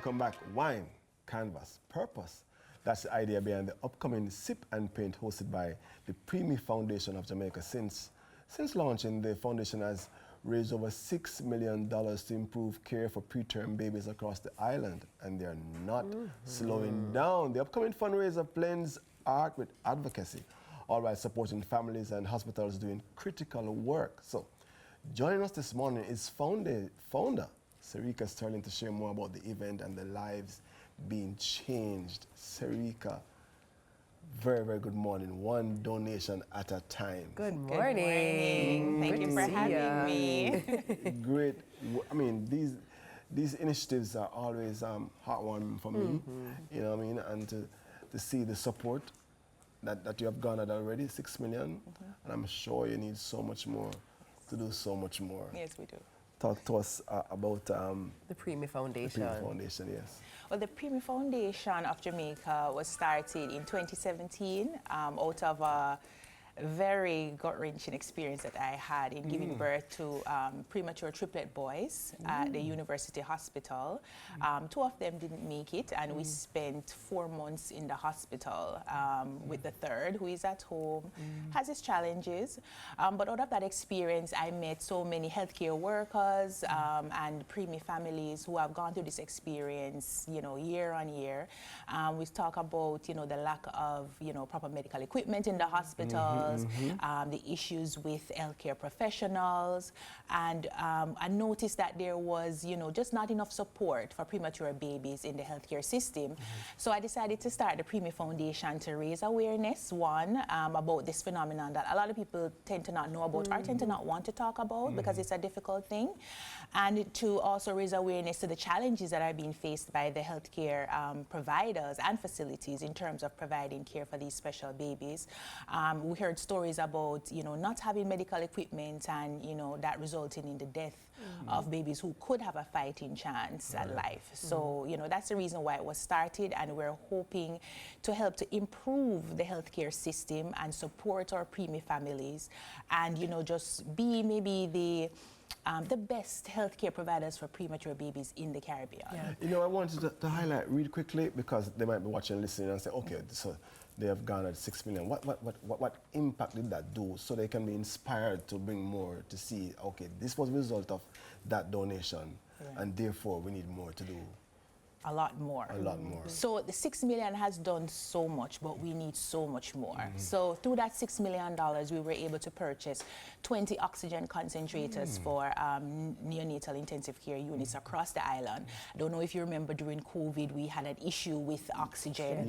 welcome back. Wine, canvas, purpose. That's the idea behind the upcoming Sip and Paint hosted by the Preemies Foundation of Jamaica. Since launching, the foundation has raised over $6 million to improve care for preterm babies across the island, and they're not slowing down. The upcoming fundraiser blends art with advocacy, all while supporting families and hospitals doing critical work. So, joining us this morning is founder Sarika Sterling to share more about the event and the lives being changed. Sarika, very, very good morning. One donation at a time. Good morning. Thank you for having me. Great. I mean, these initiatives are always heartwarming for me. You know what I mean? And to see the support that you have garnered already, 6 million, and I'm sure you need so much more to do so much more. Yes, we do. Talk to us about the Preemies Foundation. The Preemies Foundation, yes. Well, the Preemies Foundation of Jamaica was started in 2017 out of a very gut-wrenching experience that I had in giving birth to premature triplet boys at the University Hospital. 2 of them didn't make it, and we spent 4 months in the hospital with the third, who is at home, has his challenges. But out of that experience, I met so many healthcare workers and Preemies families who have gone through this experience, you know, year on year. We talk about, you know, the lack of, you know, proper medical equipment in the hospital. The issues with healthcare professionals, and I noticed that there was, you know, just not enough support for premature babies in the healthcare system. So I decided to start the Preemies Foundation to raise awareness, one, about this phenomenon that a lot of people tend to not know about or tend to not want to talk about because it's a difficult thing, and to also raise awareness to the challenges that are being faced by the healthcare providers and facilities in terms of providing care for these special babies. We heard stories about, you know, not having medical equipment and, you know, that resulting in the death of babies who could have a fighting chance at life. So, you know, that's the reason why it was started, and we're hoping to help to improve the healthcare system and support our Preemies families and, you know, just be maybe the best healthcare providers for premature babies in the Caribbean. Yeah. You know, I wanted to highlight real quickly, because they might be watching and listening and say, okay, so they have garnered 6 million. What impact did that do, so they can be inspired to bring more, to see, okay, this was a result of that donation, and therefore we need more to do. A lot more. A lot more. So the 6 million has done so much, but we need so much more. So through that $6 million, we were able to purchase 20 oxygen concentrators for neonatal intensive care units across the island. I don't know if you remember, during COVID, we had an issue with oxygen.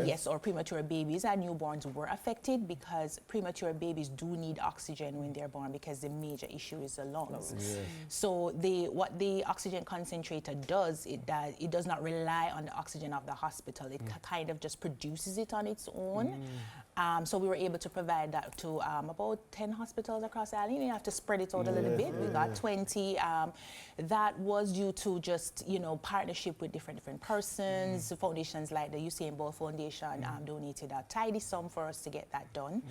Yes, our premature babies and newborns were affected, because premature babies do need oxygen when they're born, because the major issue is the lungs. So what the oxygen concentrator does, it does not rely on the oxygen of the hospital. It kind of just produces it on its own. So we were able to provide that to about 10 hospitals across the island. You have to spread it out a little bit. We got 20. That was due to just, you know, partnership with different persons. Foundations like the Usain Bolt Foundation donated a tidy sum for us to get that done.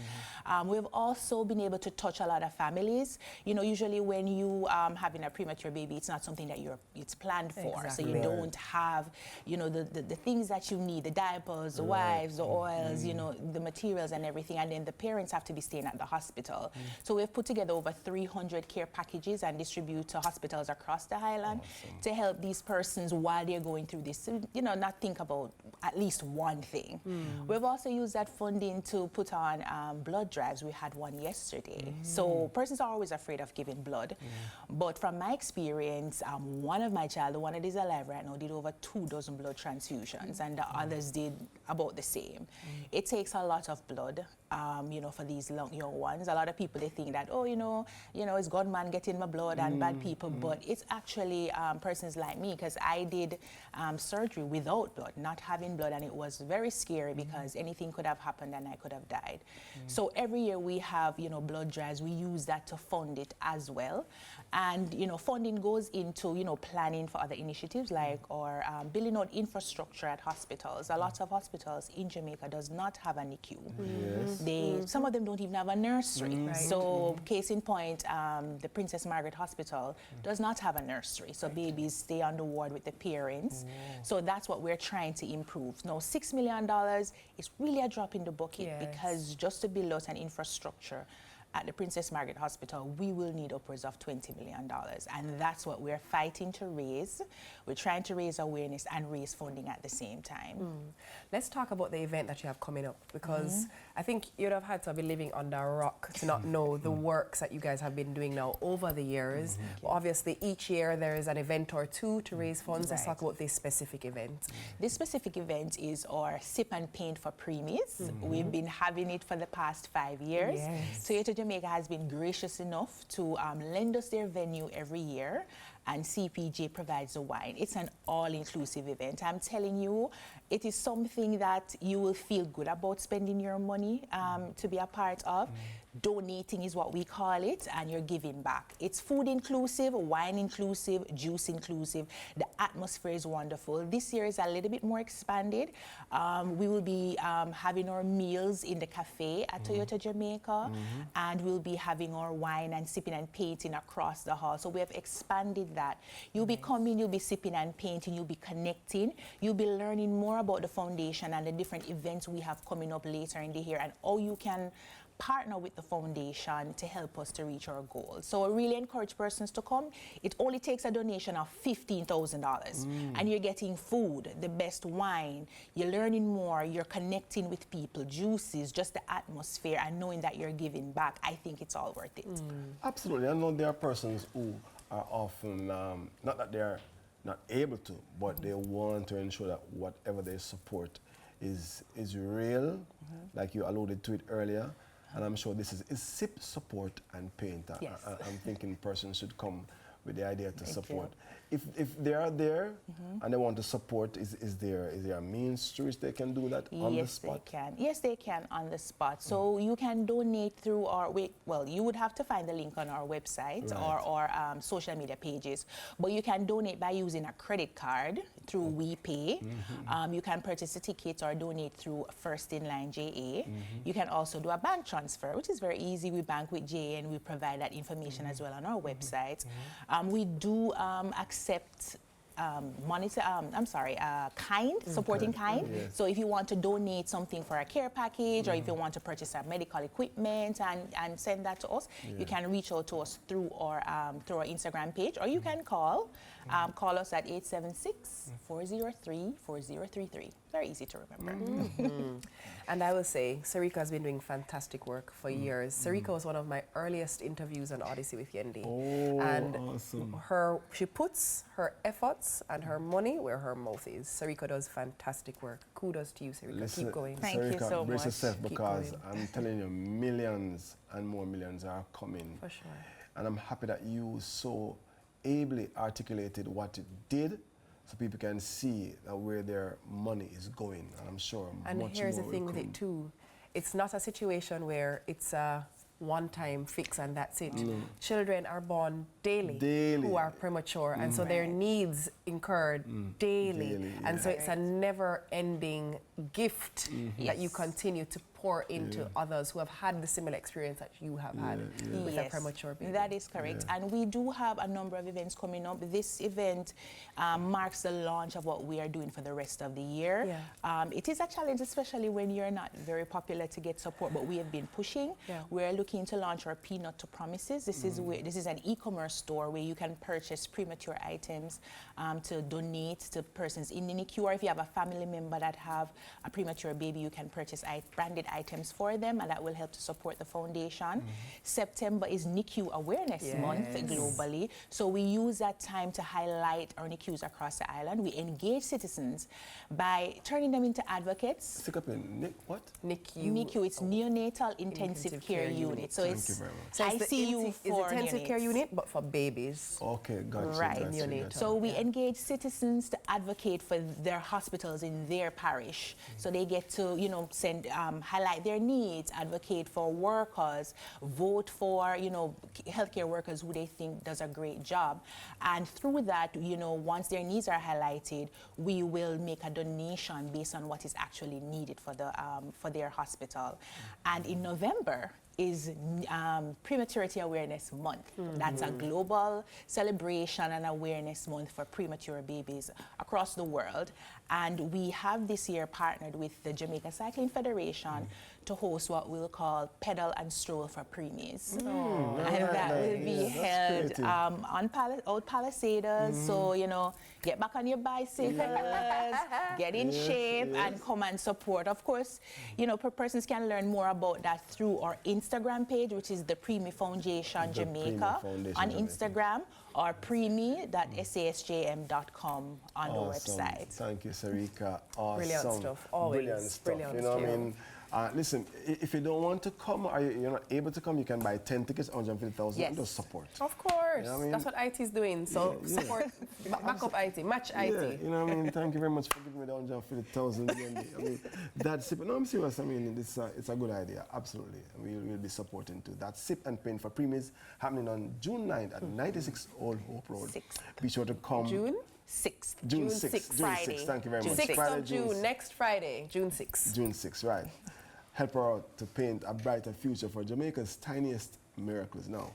We've also been able to touch a lot of families. You know, usually when you having a premature baby, it's not something that it's planned for. So you don't have, you know, the things that you need, the diapers, the wipes, the oils, you know, the materials and everything, and then the parents have to be staying at the hospital. So we've put together over 300 care packages and distribute to hospitals across the island to help these persons while they're going through this, so, you know, not think about at least one thing. We've also used that funding to put on blood drives. We had one yesterday. So persons are always afraid of giving blood, but from my experience, one of my child, the one that is alive right now, did over 24 blood transfusions, and the others did about the same. It takes a lot of blood, you know, for these young ones. A lot of people, they think that, oh, you know, it's gunman getting my blood and bad people, but it's actually persons like me, because I did surgery without blood, not having blood, and it was very scary because anything could have happened and I could have died. So every year we have, you know, blood drives. We use that to fund it as well. And, you know, funding goes into, you know, planning for other initiatives like or building out infrastructure at hospitals. A lot of hospitals in Jamaica does not have a NICU. Some of them don't even have a nursery. So case in point, the Princess Margaret Hospital does not have a nursery. So babies stay on the ward with the parents. So that's what we're trying to improve. Now, $6 million is really a drop in the bucket because just to build out an infrastructure at the Princess Margaret Hospital, we will need upwards of $20 million. And that's what we're fighting to raise. We're trying to raise awareness and raise funding at the same time. Let's talk about the event that you have coming up, because I think you'd have had to be living under a rock to not know the works that you guys have been doing now over the years. But obviously, each year there is an event or two to raise funds. Let's talk about this specific event. This specific event is our Sip and Paint for Preemies. We've been having it for the past 5 years. Toyota Jamaica has been gracious enough to lend us their venue every year, and CPJ provides the wine. It's an all-inclusive event. I'm telling you, it is something that you will feel good about spending your money to be a part of. Donating is what we call it, and you're giving back. It's food inclusive, wine inclusive, juice inclusive. The atmosphere is wonderful. This year is a little bit more expanded. We will be having our meals in the cafe at Toyota Jamaica, and we'll be having our wine and sipping and painting across the hall. So we have expanded that. You'll be coming, you'll be sipping and painting, you'll be connecting, you'll be learning more about the foundation and the different events we have coming up later in the year, and how you can partner with the foundation to help us to reach our goals. So I really encourage persons to come. It only takes a donation of $15,000 and you're getting food, the best wine, you're learning more, you're connecting with people, juices, just the atmosphere, and knowing that you're giving back. I think it's all worth it. Absolutely. I know there are persons who are often, not that they're not able to, but they want to ensure that whatever they support is real, like you alluded to it earlier. And I'm sure this is SIP support and paint. I'm thinking persons should come with the idea to support. If they are there and they want to support, is there a means through which they can do that on the spot? Yes, they can. Yes, they can on the spot. So you can donate through our, well, you would have to find the link on our website or our social media pages. But you can donate by using a credit card through WePay. You can purchase a ticket or donate through First in Line JA. You can also do a bank transfer, which is very easy. We bank with JA and we provide that information as well on our website. We do accept supporting kind. So if you want to donate something for a care package or if you want to purchase our medical equipment and send that to us, you can reach out to us through our Instagram page, or you can call us at 876-403-4033. Very easy to remember. And I will say, Sarika has been doing fantastic work for years. Sarika was one of my earliest interviews on Odyssey with Yendi. And awesome. She puts her efforts and her money where her mouth is. Sarika does fantastic work. Kudos to you, Sarika. Listen, keep going. Thank you so brace much. yourself, because I'm telling you, millions and more millions are coming. For sure. And I'm happy that you so ably articulated what it did, so people can see where their money is going. And I'm sure and much here's more the thing will with come. it too. It's not a situation where it's a one-time fix and that's it. Children are born daily who are premature, and so their needs incurred daily. And so it's a never-ending gift that you continue to pour into others who have had the similar experience that you have had with a premature baby. That is correct. And we do have a number of events coming up. This event marks the launch of what we are doing for the rest of the year. It is a challenge, especially when you're not very popular, to get support, but we have been pushing. We're looking to launch our Peanut to Promises. This is an e-commerce store where you can purchase premature items to donate to persons in the NICU, or if you have a family member that have a premature baby, you can purchase branded items for them, and that will help to support the foundation. September is NICU Awareness Month globally, so we use that time to highlight our NICUs across the island. We engage citizens by turning them into advocates. What? NICU. It's Neonatal Intensive Care Unit. So it's Thank you very much. ICU it's for intensive care unit, but for for babies. Okay, gotcha. Right. Neonatal. So we engage citizens to advocate for their hospitals in their parish. So they get to, you know, send, highlight their needs, advocate for workers, vote for, you know, healthcare workers who they think does a great job. And through that, you know, once their needs are highlighted, we will make a donation based on what is actually needed for their hospital. And in November is Prematurity Awareness Month. That's a global celebration and awareness month for premature babies across the world. And we have this year partnered with the Jamaica Cycling Federation to host what we'll call Pedal and Stroll for Preemies. And that will be held on Old Palisadoes. So, you know, get back on your bicycles, get in shape, and come and support. Of course, you know, persons can learn more about that through our Instagram page, which is the Preemie Foundation Jamaica on Instagram, or preemie.sasjm.com on the website. Thank you, Sarika. Awesome. Brilliant stuff. Always. Brilliant stuff. Brilliant You know what I stuff. mean? Listen, if you don't want to come, or you're not able to come, you can buy 10 tickets, 150,000, and just support. Of course. You know what I mean? That's what IT is doing. So support, back up IT, match Yeah, IT. you know what I mean? Thank you very much for giving me the 150,000. I mean, that's it. No, I'm serious. I mean, it's a good idea. Absolutely. We'll be supporting too. That's Sip and Paint for Preemies happening on June 9th at 96 Old Hope Road. 6th. Be sure to come. June? 6th. June 6th. Friday. Thank you very much. 6th Friday, of June, next Friday, June 6th. June 6th, right. Help her out to paint a brighter future for Jamaica's tiniest miracles. Now,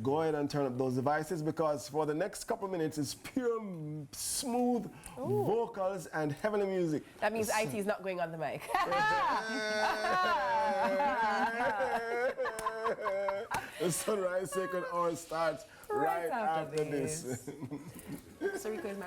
go ahead and turn up those devices, because for the next couple of minutes, it's pure, smooth vocals and heavenly music. That means IT is not going on the mic. The Sunrise Sacred Hour starts right after this. So we could